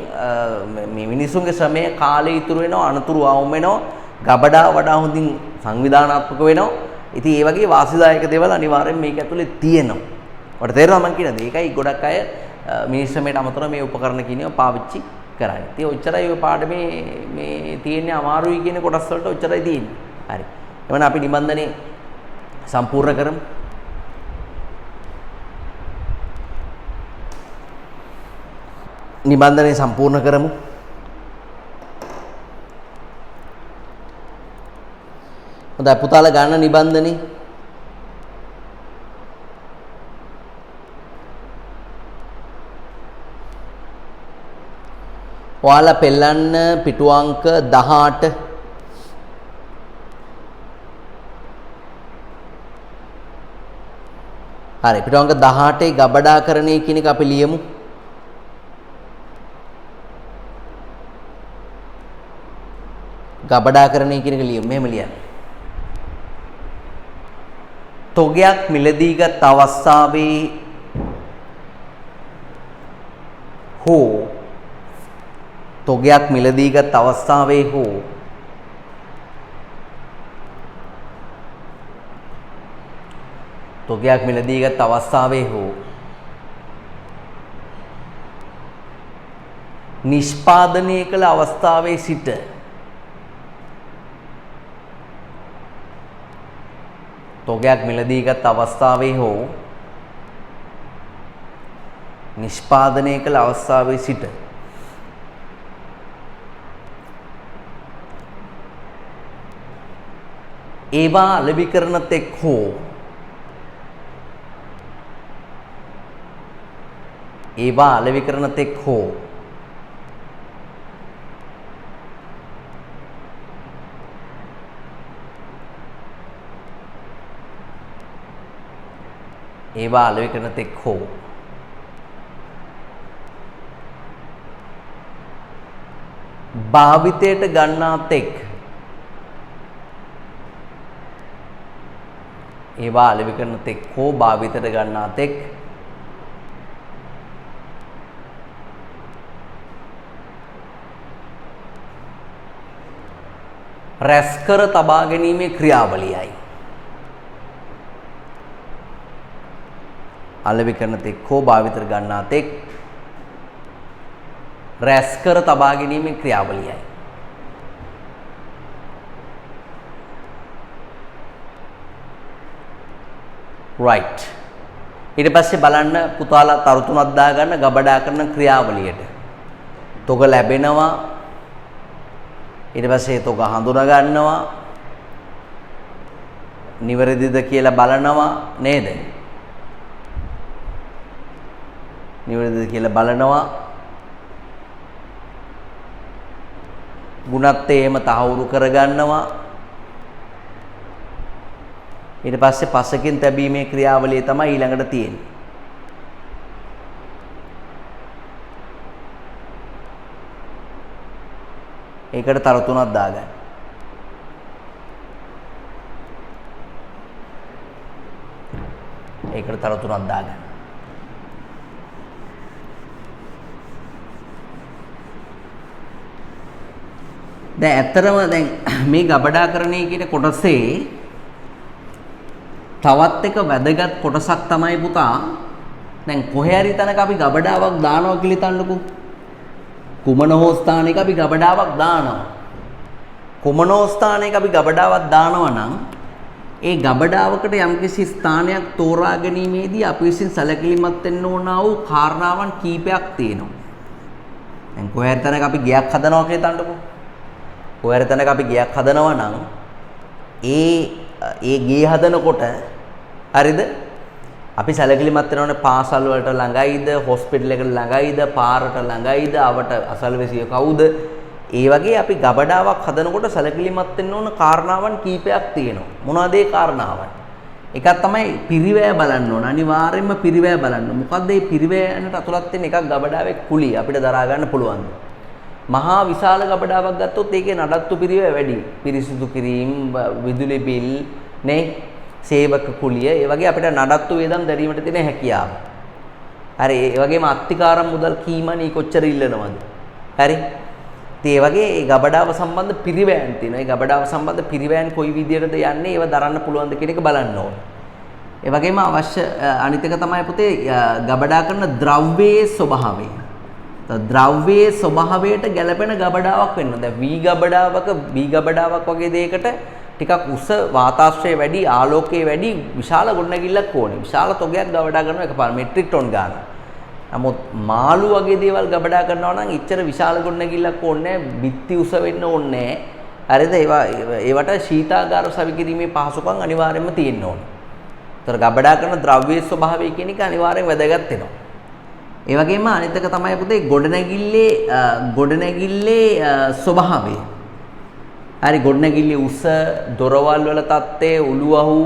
මේ මිනිසුන්ගේ ශ්‍රමය කාලය ඉතුරු වෙනවා අනතුරු අවම වෙනවා ගබඩා වඩා හොඳින් සංවිධානාත්මක වෙනවා. ඉතින් ඒ වගේ වාසිදායක දේවල් අනිවාර්යෙන් මේක ඇතුලේ තියෙනවා. ඔයාලට තේරෙනවා මම කියන්නේ. ඒකයි ගොඩක් අය මිනිස් ශ්‍රමයට අමතරව මේ උපකරණ කියනවා පාවිච්චි කරන්නේ. ඉතින් ඔච්චරයි ඔය පාඩමේ මේ තියෙන්නේ අමාරුයි කියන කොටස් වලට ඔච්චරයි තියෙන්නේ. හරි. එවනම් අපි නිබන්ධනේ සම්පූර්ණ කරමු. නිබන්ධනය සම්පූර්ණ කරමු. හොඳයි පුතාලා ගන්න නිබන්ධනේ. ඔයාලා පෙළන්න පිටු අංක 18 හරි පිටු අංක 18 ගබඩාකරණය කියන එක අපි ලියමු. ගබඩාකරණය කියන එක ලියමු. මෙහෙම ලියන්න. තොගයක් මිලදීගත් අවස්ථාවේ හෝ තොගයක් මිලදීගත් අවස්ථාවේ හෝ තොගයක් මිලදීගත් අවස්ථාවේ හෝ නිෂ්පාදනය කළ අවස්ථාවේ සිට තොගයක් මිලදීගත් අවස්ථාවේ හෝ නිෂ්පාදනය කළ අවස්ථාවේ සිට ඒවා අලෙවි කරන තෙක් හෝ ඒවා අලෙවි කරන තෙක් හෝ ඒවා අලෙවි කරන තෙක් හෝ භාවිතයට ගන්නා තෙක් ඒවා අලෙවි කරන තෙක් හෝ භාවිතයට ගන්නා තෙක් රැස්කර තබා ගැනීමේ ක්‍රියාවලියයි. අලෙවි කරන තෙක් හෝ භාවිතයට ගන්නා තෙක් රැස්කර තබා ගැනීමේ ක්‍රියාවලියයි. right. ඊට පස්සේ බලන්න පුතාලා තරු තුනක් දාගන්න ගබඩා කරන ක්‍රියාවලියට. තොග ලැබෙනවා. ඊට පස්සේ තොග හඳුනා ගන්නවා. නිවැරදිද කියලා බලනවා නේද? නිවැරදිද කියලා බලනවා. ගුණත්වයේම තහවුරු කරගන්නවා. ඊට පස්සේ පසකින් තැබීමේ ක්‍රියාවලිය තමයි ඊළඟට තියෙන්නේ. ඒකට තර තුනක් දාගන්න. ඒකට තර තුනක් දාගන්න. දැන් ඇත්තටම දැන් මේ ගබඩාකරණය කියන කොටසේ තවත් එක වැදගත් කොටසක් තමයි පුතා දැන් කොහේ හරි තැනක අපි ගබඩාවක් දානවා කියලා හිතන්නකෝ. කුමන හෝ ස්ථානයක අපි ගබඩාවක් දානවා. කුමන හෝ ස්ථානයක අපි ගබඩාවක් දානවා නම් ඒ ගබඩාවකට යම්කිසි ස්ථානයක් තෝරා ගැනීමේදී අපි විසින් සැලකිලිමත් වෙන්න ඕන වූ කාරණාවන් කීපයක් තියෙනවා. දැන් කොහේ හරි තැනක අපි ගයක් හදනවා කියලා හිතන්නකෝ. කොහේ හරි තැනක අපි ගයක් හදනවා නම් ඒ ගේ හදනකොට හරිද? අපි සැලකිලිමත් වෙනවනේ පාසල් වලට ළඟයිද, හොස්පිටල් එකට ළඟයිද, පාරට ළඟයිද, අවට අසල්වැසිය කවුද? ඒ වගේ අපි ගබඩාවක් හදනකොට සැලකිලිමත් වෙන්න ඕන කාරණාවන් කීපයක් තියෙනවා. මොනවද ඒ කාරණාවන්? එකක් තමයි පිරිවැය බලන්න ඕන. අනිවාර්යයෙන්ම පිරිවැය බලන්න. මොකද්ද මේ පිරිවැයනට අතුලත් වෙන එකක් ගබඩාවේ කුලිය අපිට දරා ගන්න පුළුවන්. මහා විශාල ගබඩාවක් ගත්තොත් ඒකේ නඩත්තු පිරිවැය වැඩි. පිරිසිදු කිරීම, විදුලි බිල්, නේ, සේවක කුලිය, ඒ වගේ අපිට නඩත්තු වේදම් දැරීමට තියෙන හැකියාව. හරි, ඒ වගේම අත්තිකාරම් මුදල් කීමනි කොච්චර ඉල්ලනවද? හරි. ඒ වගේ ඒ ගබඩාව සම්බන්ධ පිරිවැයන් තියෙනවා. ඒ ගබඩාව සම්බන්ධ පිරිවැයන් කොයි විදියටද යන්නේ, ඒව දරන්න පුළුවන්ද කියන එක බලන්න ඕනේ. ඒ වගේම අවශ්‍ය අනිත් එක තමයි පුතේ ගබඩා කරන ද්‍රව්‍යයේ ස්වභාවය. ද්‍රව්‍යයේ ස්වභාවයට ගැළපෙන ගබඩාවක් වෙන්න. දැන් වී ගබඩාවක් වගේ දෙයකට ටිකක් උස, වාතාශ්‍රය වැඩි, ආලෝකය වැඩි, විශාල ගොඩනැගිල්ලක් ඕනේ. විශාල තොගයක් ගබඩා කරනවා එකපාර මෙට්‍රික් ටොන් ගානක්. නමුත් මාළු වගේ දේවල් ගබඩා කරනවා නම් ඉච්චර විශාල ගොඩනැගිල්ලක් ඕනේ නැහැ. බිත්ති උස වෙන්න ඕනේ නැහැ. හරිද? ඒවට ශීතාගාර සවිකිරීමේ පහසුකම් අනිවාර්යයෙන්ම තියෙන්න ඕනේ. ඒතර ගබඩා කරන ද්‍රව්‍යයේ ස්වභාවය කියන එක අනිවාර්යෙන් වැදගත් වෙනවා. ඒ වගේම අනිත් එක තමයි පුතේ ගොඩනැගිල්ලේ ස්වභාවය. හරි, ගොඩනැගිල්ලේ උස, දොරවල් වල තත්ත්වය, උළුවහු,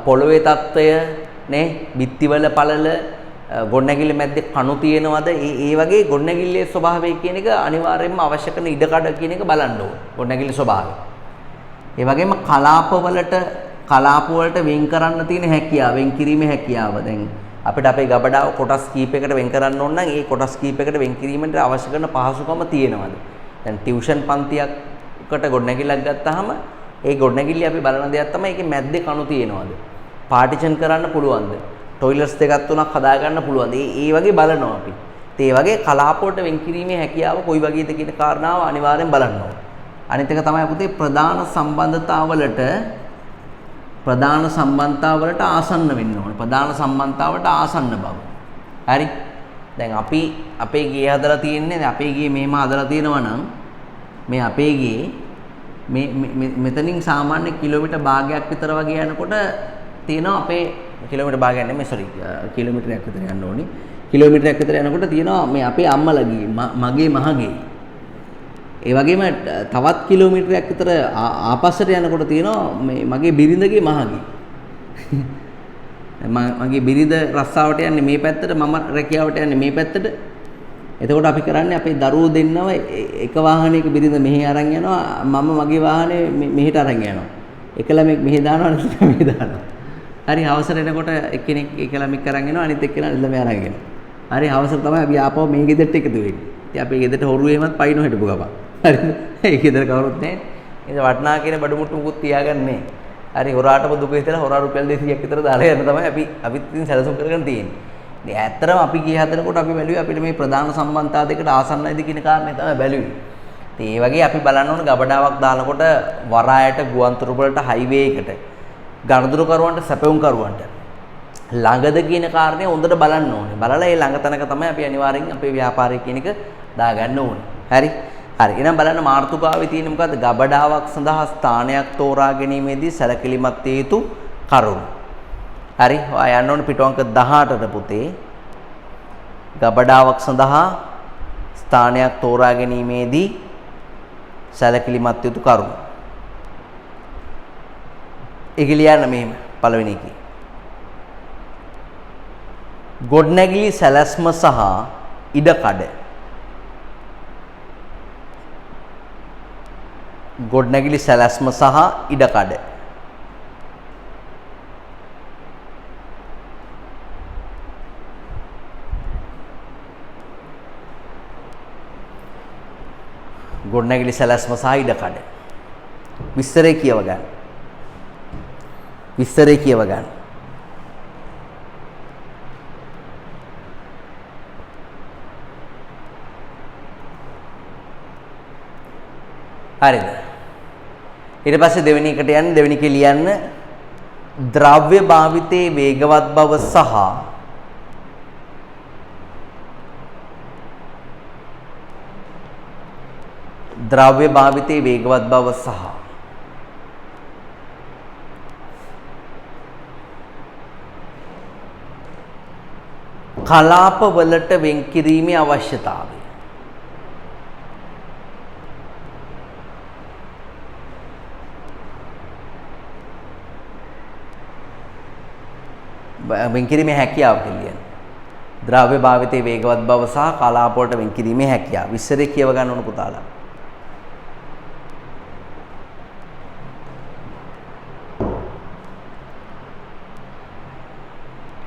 පොළවේ තත්ත්වය, නේ, බිත්තිවල පළල, ගොඩනැගිල්ල මැද්දේ කණු තියෙනවද? ඒ වගේ ගොඩනැගිල්ලේ ස්වභාවය කියන එක අනිවාර්යයෙන්ම අවශ්‍ය කරන ඉඩකඩ කියන එක බලන්න ඕනේ. ගොඩනැගිල්ලේ ස්වභාවය. ඒ වගේම කලාප වලට වෙන් කරන්න තියෙන හැකියාව, වෙන් කිරීමේ හැකියාව. දැන් අපිට අපේ ගබඩාව කොටස් කීපයකට වෙන් කරන්න ඕන නම් ඒ කොටස් කීපයකට වෙන් කිරීමට අවශ්‍ය කරන පහසුකම තියෙනවද? දැන් ටියුෂන් පන්තියකට ගොඩනැගිල්ලක් ගත්තාම ඒ ගොඩනැගිල්ල අපි බලන දෙයක් තමයි ඒකේ මැද්දේ කණු තියෙනවද? පාටිෂන් කරන්න පුළුවන්ද? ටොයිලට්ස් දෙකක් තුනක් හදා ගන්න පුළුවන්ද? ඒ වගේ බලනවා අපි. ඒ වගේ කලාප වලට වෙන් කිරීමේ හැකියාව කොයි වගේද කියන කාරණාව අනිවාර්යෙන් බලන්න ඕනේ. අනිත් එක තමයි පුතේ ප්‍රධාන සම්බන්ධතාවලට ආසන්න වෙන්න ඕනේ. ප්‍රධාන සම්බන්ධතාවලට ආසන්න බව. හරි. දැන් අපි අපේ ගේ හදලා තියෙන්නේ, අපේ ගේ මෙහෙම හදලා තියෙනවා නම් මේ අපේ ගේ මෙතනින් සාමාන්‍ය කිලෝමීටර් භාගයක් විතර වගේ යනකොට තියෙනවා අපේ කිලෝමීටර් භාගයක් නෙමෙයි කිලෝමීටරයක් විතර යන්න ඕනේ. කිලෝමීටරයක් විතර යනකොට තියෙනවා මේ අපේ අම්මලා ගේ, මගේ මහගේ. ඒ වගේම තවත් කිලෝමීටරයක් විතර ආපස්සට යනකොට තියෙනවා මේ මගේ බිරිඳගේ මහගේ. මගේ බිරිඳ රස්සාවට යන්නේ මේ පැත්තට, මම රැකියාවට යන්නේ මේ පැත්තට. එතකොට අපි කරන්නේ අපේ දරුවෝ දෙන්නව එක වාහනයක බිරිඳ මෙහෙ අරන් යනවා, මම මගේ වාහනේ මෙහෙට අරන් යනවා. එක ළමෙක් මෙහෙ දානවා, අනිත් මෙහෙ දානවා. හරි, හවසට එනකොට එක්කෙනෙක් එක ළමෙක් අරන් එනවා, අනිත් එක්කෙනා ළමයා අරන් එනවා. හරි, හවසට තමයි අපි ආපහු මේ ගෙදරට එකතු වෙන්නේ. ඉතින් අපේ ගෙදරට හොරුවේමත් පයින්ව හිටපු ගමන්. හරිද? ඒ ගෙදර කවුරුත් නැහැ. ඉතින් වටනා කියන බඩු මුට්ටු මුකුත් තියාගන්නේ. හරි, හොරාටම දුක හිතලා හොරා රුපියල් 200ක් විතර දාලා යන තමයි අපිත් ඉතින් සැලසුම් කරගෙන තියෙන්නේ. ඉතින් ඇත්තටම අපි ගිය හදනකොට අපි බැලුවේ අපිට මේ ප්‍රධාන සම්බන්ධතා දෙකට ආසන්නයිද කියන කාරණේ තමයි බැලුවේ. ඉතින් ඒ වගේ අපි බලන්න ඕන ගබඩාවක් දානකොට වරායට, ගුවන්තොටුපළ වලට, හයිවේ එකට, ගනුදෙනු කරුවන්ට, සැපයුම් කරුවන්ට ළඟද කියන කාරණේ හොඳට බලන්න ඕනේ. බලලා ඒ ළඟ තැනක තමයි අපි අනිවාර්යෙන් අපේ ව්‍යාපාරය කියන එක දාගන්න ඕනේ. හරි. හරි. එහෙනම් බලන්න මාතෘකාවේ තියෙන මොකද්ද? ගබඩාවක් සඳහා ස්ථානයක් තෝරා ගැනීමේදී සැලකිලිමත් විය යුතු කරුණු. හරි. ඔයා යන්න ඕනේ පිටු අංක 18ට පුතේ. ගබඩාවක් සඳහා ස්ථානයක් තෝරා ගැනීමේදී සැලකිලිමත් විය යුතු කරුණු. ඒක ලියන්න මෙහෙම පළවෙනි එකේ. ගොඩනැගිලි සැලැස්ම සහ ඉඩකඩ. ගොඩනැගිලි සැලැස්ම සහ ඉඩකඩ. ගොඩනැගිලි සැලැස්ම සහ ඉඩකඩ. විස්තරේ කියව ගන්න. විස්තරේ කියව ගන්න. හරිද? ඊට පස්සේ දෙවෙනි එකට යන්න, දෙවෙනි එකේ ලියන්න ද්‍රව්‍ය භාවිතයේ වේගවත් බව සහ ද්‍රව්‍ය භාවිතයේ වේගවත් බව සහ කලාප වලට වෙන් කිරීමේ අවශ්‍යතාවය. වෙන් කිරීමේ හැකියාව කියන්නේ. ද්‍රව්‍ය භාවිතයේ වේගවත් බව සහ කලාප වලට වෙන් කිරීමේ හැකියාව. විස්තරේ කියව ගන්න ඕන පුතාලා.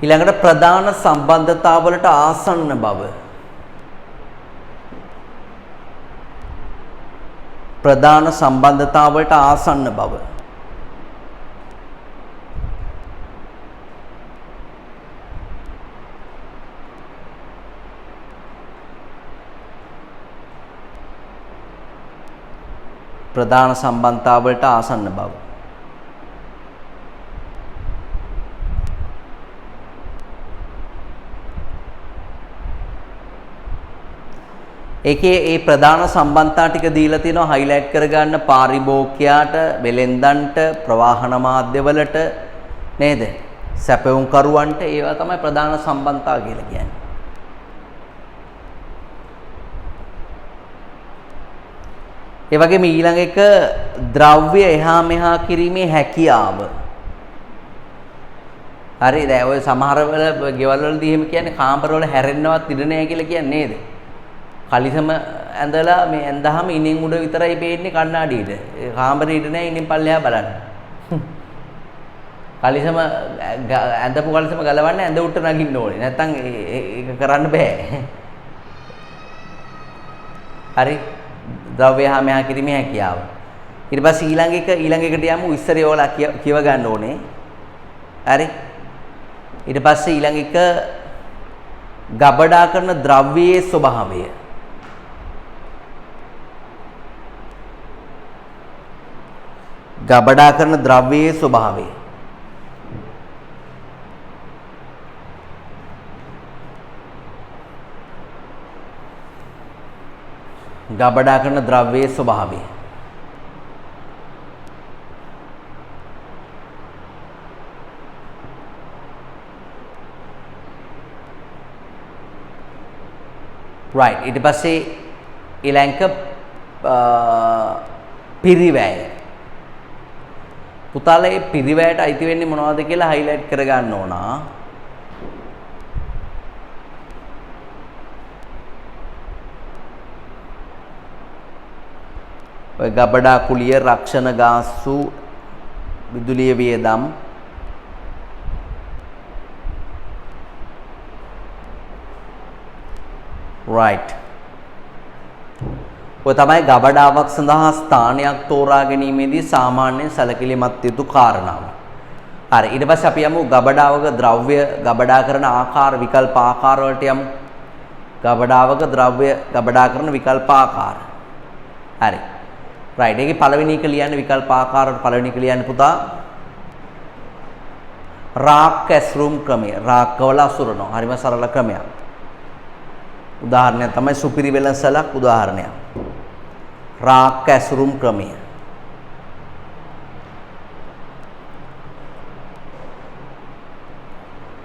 ඊළඟට ප්‍රධාන සම්බන්ධතාවලට ආසන්න බව. ප්‍රධාන සම්බන්ධතාවලට ආසන්න බව. ප්‍රධාන සම්බන්ධතාවලට ආසන්න බව. ඒකේ ඒ ප්‍රධාන සම්බන්ධතා ටික දීලා තියෙනවා හයිලයිට් කරගන්න පාරිභෝගිකයාට, වෙලෙන්දන්ට, ප්‍රවාහන මාධ්‍යවලට නේද? සැපයුම් කරුවන්ට ඒවා තමයි ප්‍රධාන සම්බන්ධතා කියලා කියන්නේ. ඒ වගේම ඊළඟ එක ද්‍රව්‍ය එහා මෙහා කිරීමේ හැකියාව. හරි දැන් ඔය සමහර වෙල ගෙවල් වලදී එහෙම කියන්නේ කාමර වල හැරෙන්නවත් ඉඩ නැහැ කියලා කියන්නේ නේද? කලිසම ඇඳලා මේ ඇඳහම ඉනින් උඩ විතරයි පේන්නේ කණ්ණාඩියට. ඒ කාමරේ ඉඳ නැහැ ඉනින් පල්ලෙහා බලන්න. කලිසම ඇඳපු කලිසම ගලවන්න ඇඳ උඩට නගින්න ඕනේ. නැත්තම් ඒක කරන්න බෑ. හරි. ද්‍රව්‍ය හා මෙහා කිරීමේ හැකියාව. ඊට පස්සේ ඊළඟ එකට යමු ඉස්සරේ ඕලා කියව ගන්න ඕනේ. හරි. ඊට පස්සේ ඊළඟ එක ගබඩා කරන ද්‍රව්‍යයේ ස්වභාවය. ගබඩා කරන ද්‍රව්‍යයේ ස්වභාවය. ගබඩා කරන ද්‍රව්‍යයේ ස්වභාවය. right ඊට පස්සේ ඊළඟ පිරිවැය. පුතාලා මේ පිරිවැයට අයිති වෙන්නේ මොනවද කියලා හයිලයිට් කරගන්න ඕන. ඔය ගබඩා කුලිය, රක්ෂණ ගාස්තු, විදුලිය වියදම්, right ඔය තමයි ගබඩාවක් සඳහා ස්ථානයක් තෝරා ගැනීමේදී සාමාන්‍යයෙන් සැලකිලිමත් යුතු කාරණාව. හරි ඊට පස්සේ අපි යමු ගබඩාවක ද්‍රව්‍ය ගබඩා කරන ආකාර විකල්ප ආකාර වලට යමු. ගබඩාවක ද්‍රව්‍ය ගබඩා කරන විකල්ප ආකාර. හරි right ඒකේ පළවෙනි එක ලියන්නේ විකල්ප ආකාර වලට පළවෙනි එක ලියන්නේ පුතා රාක් ඇස්රූම් ක්‍රමය. රාක්කවල අසුරනවා. හරිම සරල ක්‍රමයක්. උදාහරණයක් තමයි සුපිරි වෙළඳසලක් උදාහරණයක්. රාක් ඇස්රූම් ක්‍රමය.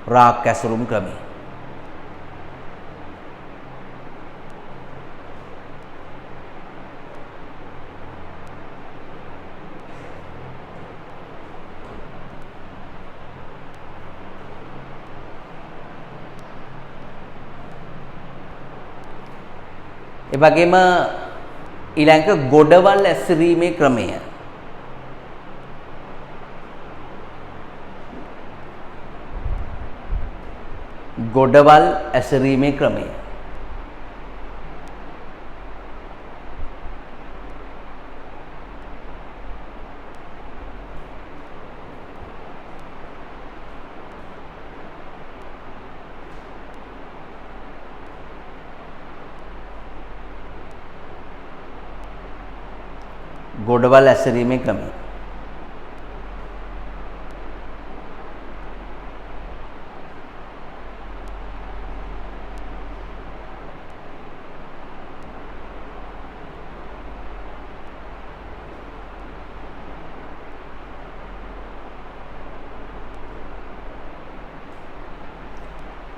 රාක් ඇස්රූම් ක්‍රමය. ඒ වගේම ඊළඟ ගොඩවල් ඇසිරීමේ ක්‍රමය. ගොඩවල් ඇසිරීමේ ක්‍රමය. ගොඩවල් ඇසිරීමේ ක්‍රමය.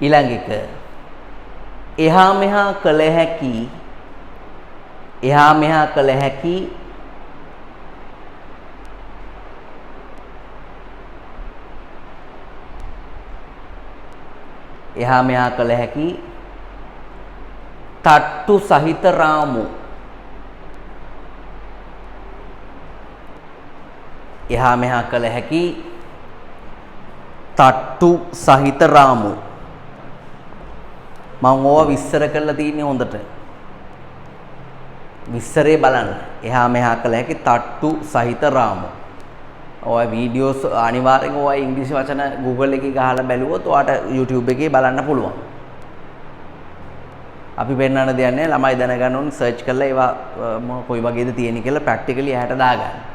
ඊළඟ එක එහා මෙහා කළ හැකි එහා මෙහා කළ හැකි එහා මෙහා කළ හැකි තට්ටු සහිත රාමු එහා මෙහා කළ හැකි තට්ටු සහිත රාමු මම ඕවා විස්තර කරලා තියෙන්නේ හොඳට විස්තරේ බලන්න එහා මෙහා කළ හැකි තට්ටු සහිත රාමු ඔය වීඩියෝස් අනිවාර්යෙන් ඔය ඉංග්‍රීසි වචන Google එකේ ගහලා බැලුවොත් ඔයාට YouTube එකේ බලන්න පුළුවන් අපි පෙන්නන්න දෙයක් නැහැ ළමයි දැනගන්න ඕනේ සර්ච් කරලා ඒවා කොයි වගේද තියෙන්නේ කියලා ප්‍රැක්ටිකලි ඇහැට දාගන්න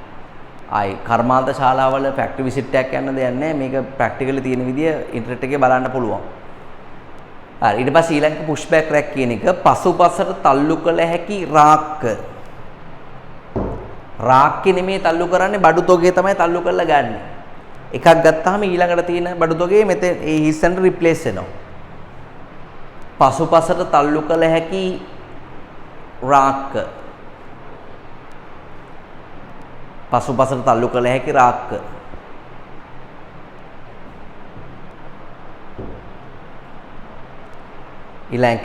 ආයි කර්මාන්ත ශාලාවල ෆැක්ටරි විසිට් එකක් යන්න දෙයක් නැහැ මේක ප්‍රැක්ටිකලි තියෙන විදිය ඉන්ටර්නෙට් එකේ බලන්න පුළුවන් හරි ඊට පස්සේ ඊළඟ පුෂ් බෑක් රැක් කියන එක පසුපසට තල්ලු කළ හැකි රාක්ක රාක්කේ නෙමෙයි තල්ලු කරන්නේ බඩු තොගේ තමයි තල්ලු කරලා ගන්න එකක් ගත්තාම ඊළඟට තියෙන බඩු තොගේ මෙතන ඒ හිස්සෙන් රිප්ලේස් වෙනවා පසුපසට තල්ලු කළ හැකි රාක්ක පසුපසට තල්ලු කළ හැකි රාක්ක ඊළඟ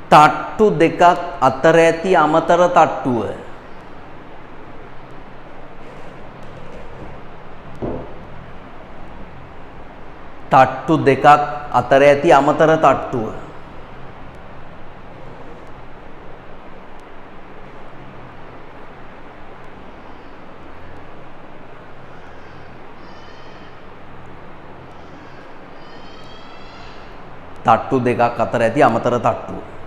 තට්ටු දෙකක් අතර ඇති අමතර තට්ටුව තට්ටු දෙකක් අතර ඇති අමතර තට්ටුව තට්ටු දෙකක් අතර ඇති අමතර තට්ටුව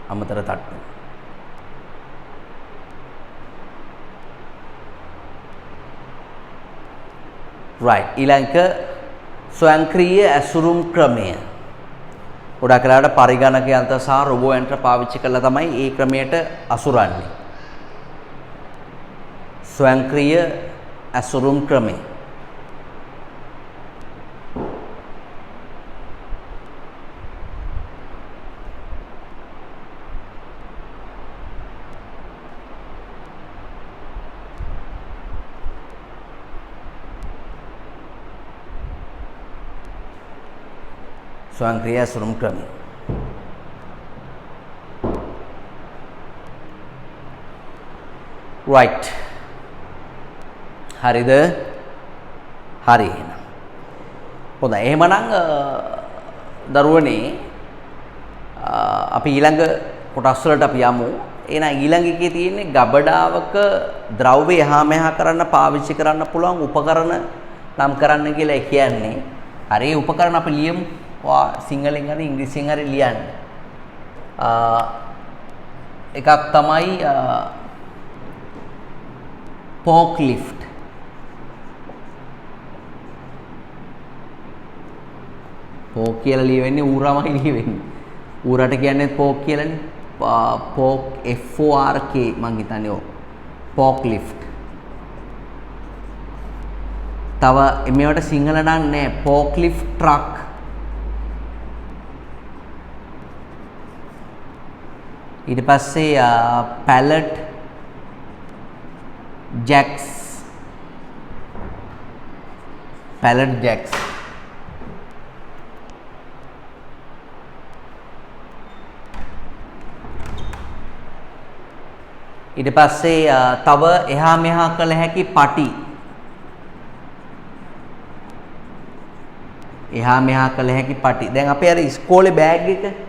අමතර තට්ටු right ඊළඟ ස්වයංක්‍රීය ඇසුරුම් ක්‍රමය ගොඩක් වෙලාවට පරිගණක යන්ත්‍ර සහ රොබෝ යන්ත්‍ර පාවිච්චි කරලා තමයි මේ ක්‍රමයට අසුරන්නේ ස්වයංක්‍රීය ඇසුරුම් ක්‍රමය ස්වයංක්‍රීය ඇසුරුම් ක්‍රමය right හරිද හරි එහෙනම් හොඳයි එහෙමනම් දරුවනේ අපි ඊළඟ කොටස් වලට අපි යමු එහෙනම් ඊළඟ එකේ තියෙන්නේ ගබඩාවක ද්‍රව්‍ය එහා මෙහා කරන්න පාවිච්චි කරන්න පුළුවන් උපකරණ නම් කරන්න කියලා කියන්නේ හරි ඒ උපකරණ අපි ලියමු සිංහලෙන් හරි ඉංග්‍රීසියෙන් හරි ලියන්න එකක් තමයි fork lift fork කියලා ලියවෙන්නේ ඌරමයි ලියවෙන්නේ ඌරට කියන්නේ fork කියලානේ fork FORK මං හිතන්නේ ඔව් fork lift තව මේවට සිංහල නම් නෑ fork lift truck ඊට පස්සේ pallet jacks ඊට පස්සේ තව එහා මෙහා කළ හැකි පටි එහා මෙහා කළ හැකි පටි දැන් අපේ අර ඉස්කෝලේ බෑග් එක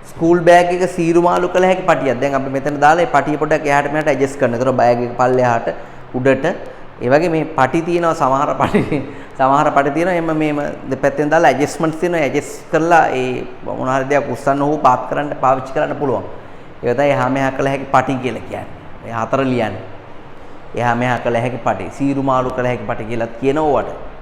ස්කූල් බෑග් එක සීරු මාළු කළ හැකි පටියක්. දැන් අපි මෙතන දාලා මේ පටිය පොඩ්ඩක් එහාට මෙහාට ඇඩ්ජස්ට් කරනවා. ඒතර බෑග් එක පල්ලෙහාට උඩට ඒ වගේ මේ පටි තියෙනවා සමහර පටි තියෙනවා. එම්ම මේම දෙපැත්තෙන් දාලා ඇඩ්ජස්ට්මන්ට්ස් තියෙනවා. ඇඩ්ජස්ට් කරලා ඒ මොන හරි දෙයක් උස්සන්න හෝ පාත් කරන්න පාවිච්චි කරන්න පුළුවන්. ඒක තමයි එහා මෙහා කළ හැකි පටි කියලා කියන්නේ. මේ හතර ලියන්නේ. එහා මෙහා කළ හැකි පටි, සීරු මාළු කළ හැකි පටි කියලාත් කියනවා වට.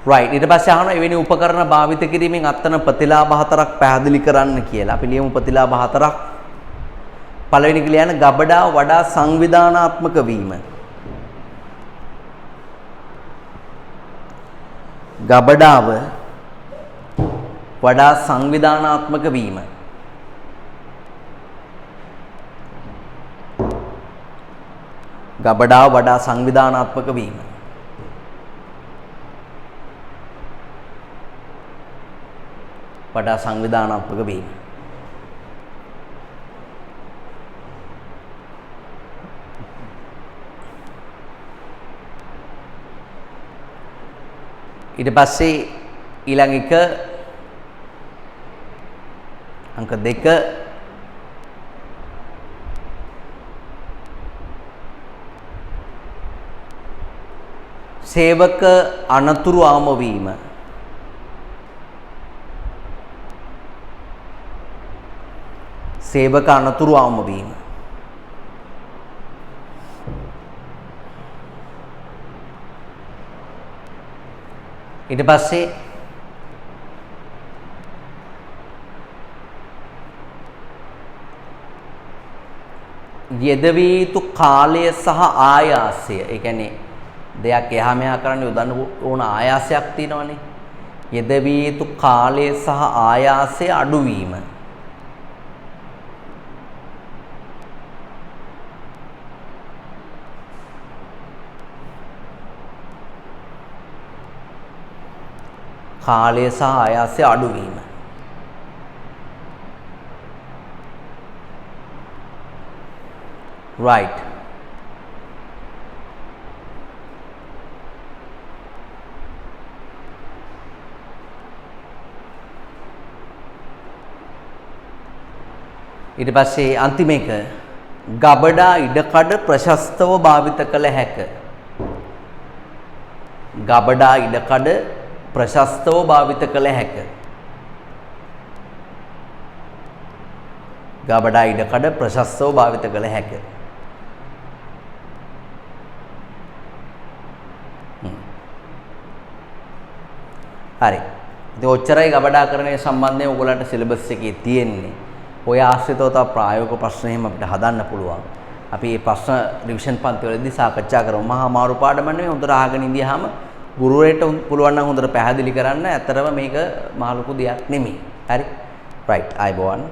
right ඊට පස්සේ අහනවා එවැනි උපකරණ භාවිත කිරීමෙන් අත්වන ප්‍රතිලාභ හතරක් පැහැදිලි කරන්න කියලා. අපි ලියමු ප්‍රතිලාභ හතරක්. පළවෙනි ක්‍රියාව ගබඩාව වඩා සංවිධානාත්මක වීම. ගබඩාව වඩා සංවිධානාත්මක වීම. ගබඩාව වඩා සංවිධානාත්මක වීම. වඩා සංවිධානාත්මක වීම. ඊට පස්සේ ඊළඟ එක අංක 2 සේවක අනතුරු ආම වීම. සේවක අනතුරු ආම වීම. ඊට පස්සේ යෙදවිය යුතු කාලය සහ ආයාසය. ඒ කියන්නේ දෙයක් එහා මෙහා කරන්න යොදන්න ඕන ආයාසයක් තියෙනවනේ. යෙදවිය යුතු කාලය සහ ආයාසය අඩුවීම. කාලය සහ ආයාසය අඩුවීම. right ඊට පස්සේ අන්තිම එක ගබඩා ඉඩකඩ ප්‍රශස්තව භාවිත කළ හැක. ගබඩා ඉඩකඩ ප්‍රශස්තව භාවිත කළ හැක. ගබඩා ඉඩකඩ ප්‍රශස්තව භාවිත කළ හැක. හරි. ඉතින් ඔච්චරයි ගබඩාකරණය සම්බන්ධයෙන් ඔයගොල්ලන්ට සිලබස් එකේ තියෙන්නේ. ඔය ආශ්‍රිතව තව ප්‍රායෝගික ප්‍රශ්න එහෙම අපිට හදන්න පුළුවන්. අපි මේ ප්‍රශ්න රිවිෂන් පන්තිවලදී සාකච්ඡා කරමු. මහා අමාරු පාඩම නෙවෙයි. හොඳට අහගෙන ඉඳියාම ගුරුවරයෙක්ට පුළුවන් නම් හොඳට පැහැදිලි කරන්න. ඇත්තටම මේක මහ ලොකු දෙයක් නෙමෙයි. හරි. right. ආයුබෝවන්.